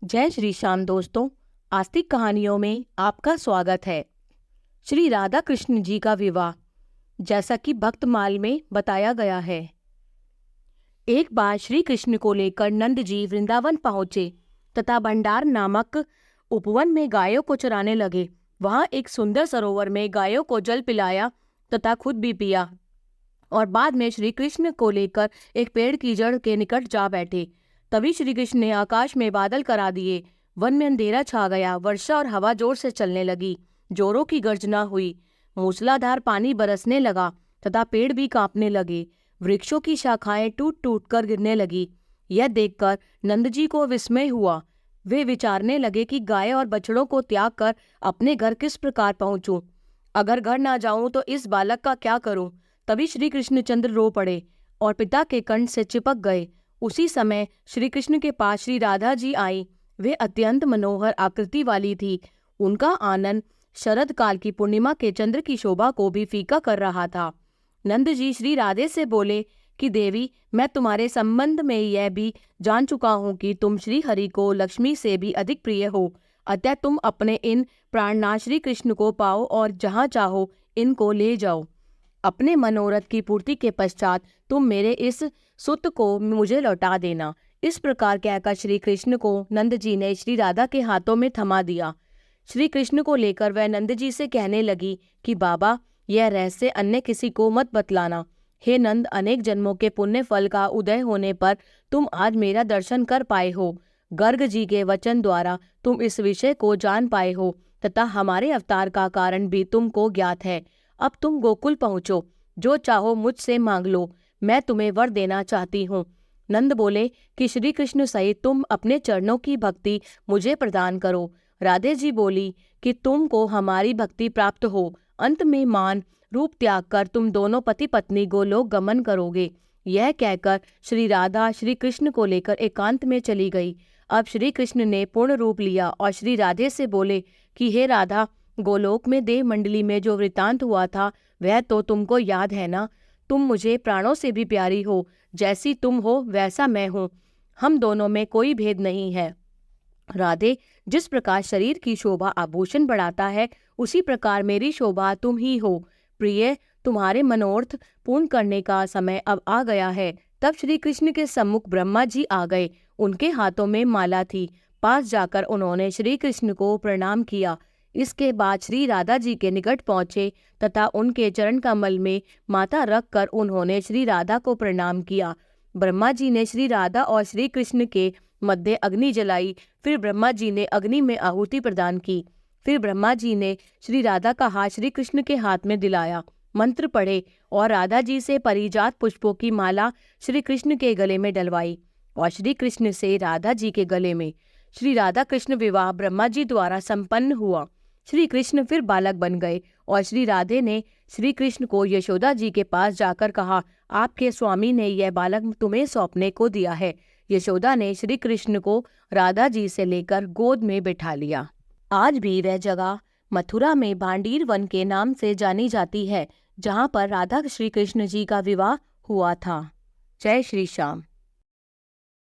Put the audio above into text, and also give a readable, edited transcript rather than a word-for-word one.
जय श्री श्याम दोस्तों, आस्तिक कहानियों में आपका स्वागत है। श्री राधा कृष्ण जी का विवाह जैसा कि भक्तमाल में बताया गया है। एक बार श्री कृष्ण को लेकर नंद जी वृंदावन पहुंचे तथा भंडार नामक उपवन में गायों को चराने लगे। वहां एक सुंदर सरोवर में गायों को जल पिलाया तथा खुद भी पिया और बाद में श्री कृष्ण को लेकर एक पेड़ की जड़ के निकट जा बैठे। तभी श्री कृष्ण ने आकाश में बादल करा दिए। वन में अंधेरा छा गया। वर्षा और हवा जोर से चलने लगी। जोरों की गर्जना हुई। मूसलाधार पानी बरसने लगा तथा पेड़ भी कांपने लगे। वृक्षों की शाखाएं टूट टूट कर गिरने लगी। यह देखकर नंद जी को विस्मय हुआ। वे विचारने लगे कि गाय और बछड़ों को त्याग कर अपने घर किस प्रकार पहुंचूं। अगर घर ना जाऊं तो इस बालक का क्या करूं। तभी श्री कृष्णचंद्र रो पड़े और पिता के कंठ से चिपक गए। उसी समय श्री कृष्ण के पास श्री राधा जी आई। वे अत्यंत मनोहर आकृति वाली थी। उनका आनंद शरद काल की पूर्णिमा के चंद्र की शोभा को भी फीका कर रहा था। नंद जी श्री राधे से बोले कि देवी, मैं तुम्हारे संबंध में यह भी जान चुका हूँ कि तुम श्री हरि को लक्ष्मी से भी अधिक प्रिय हो। अतः तुम अपने इन प्राणनाथ श्री कृष्ण को पाओ और जहाँ चाहो इनको ले जाओ। अपने मनोरथ की पूर्ति के पश्चात तुम मेरे इस सुत को मुझे लौटा देना। इस प्रकार कहकर श्री कृष्ण को नंद जी ने श्री राधा के हाथों में थमा दिया। श्री कृष्ण को लेकर वह नंद जी से कहने लगी कि बाबा, यह रहस्य अन्य किसी को मत बतलाना। हे नंद, अनेक जन्मों के पुण्य फल का उदय होने पर तुम आज मेरा दर्शन कर पाए हो। गर्ग जी के वचन द्वारा तुम इस विषय को जान पाए हो तथा हमारे अवतार का कारण भी तुमको ज्ञात है। अब तुम गोकुल पहुँचो। जो चाहो मुझसे मांग लो। मैं तुम्हें वर देना चाहती हूँ। नंद बोले कि श्री कृष्ण सहित तुम अपने चरणों की भक्ति मुझे प्रदान करो। राधे जी बोली कि तुमको हमारी भक्ति प्राप्त हो। अंत में मान रूप त्याग कर तुम दोनों पति पत्नी गोलोक गमन करोगे। यह कहकर श्री राधा श्री कृष्ण को लेकर एकांत में चली गई। अब श्री कृष्ण ने पूर्ण रूप लिया और श्री राधे से बोले कि हे राधा, गोलोक में देव मंडली में जो वृतांत हुआ था वह तो तुमको याद है ना। तुम मुझे प्राणों से भी प्यारी हो। जैसी तुम हो वैसा मैं हूँ। हम दोनों में कोई भेद नहीं है। राधे, जिस प्रकार शरीर की शोभा आभूषण बढ़ाता है, उसी प्रकार मेरी शोभा तुम ही हो। प्रिय, तुम्हारे मनोरथ पूर्ण करने का समय अब आ गया है। तब श्री कृष्ण के सम्मुख ब्रह्मा जी आ गए। उनके हाथों में माला थी। पास जाकर उन्होंने श्री कृष्ण को प्रणाम किया। इसके बाद श्री राधा जी के निकट पहुँचे तथा उनके चरण कमल में माथा रखकर उन्होंने श्री राधा को प्रणाम किया। ब्रह्मा जी ने श्री राधा और श्री कृष्ण के मध्य अग्नि जलाई। फिर ब्रह्मा जी ने अग्नि में आहुति प्रदान की। फिर ब्रह्मा जी ने श्री राधा का हाथ श्री कृष्ण के हाथ में दिलाया, मंत्र पढ़े और राधा जी से परिजात पुष्पों की माला श्री कृष्ण के गले में डलवाई और श्री कृष्ण से राधा जी के गले में। श्री राधा कृष्ण विवाह ब्रह्मा जी द्वारा संपन्न हुआ। श्री कृष्ण फिर बालक बन गए और श्री राधे ने श्री कृष्ण को यशोदा जी के पास जाकर कहा, आपके स्वामी ने यह बालक तुम्हें सौंपने को दिया है। यशोदा ने श्री कृष्ण को राधा जी से लेकर गोद में बिठा लिया। आज भी वह जगह मथुरा में भांडीर वन के नाम से जानी जाती है, जहाँ पर राधा श्री कृष्ण जी का विवाह हुआ था। जय श्री श्याम।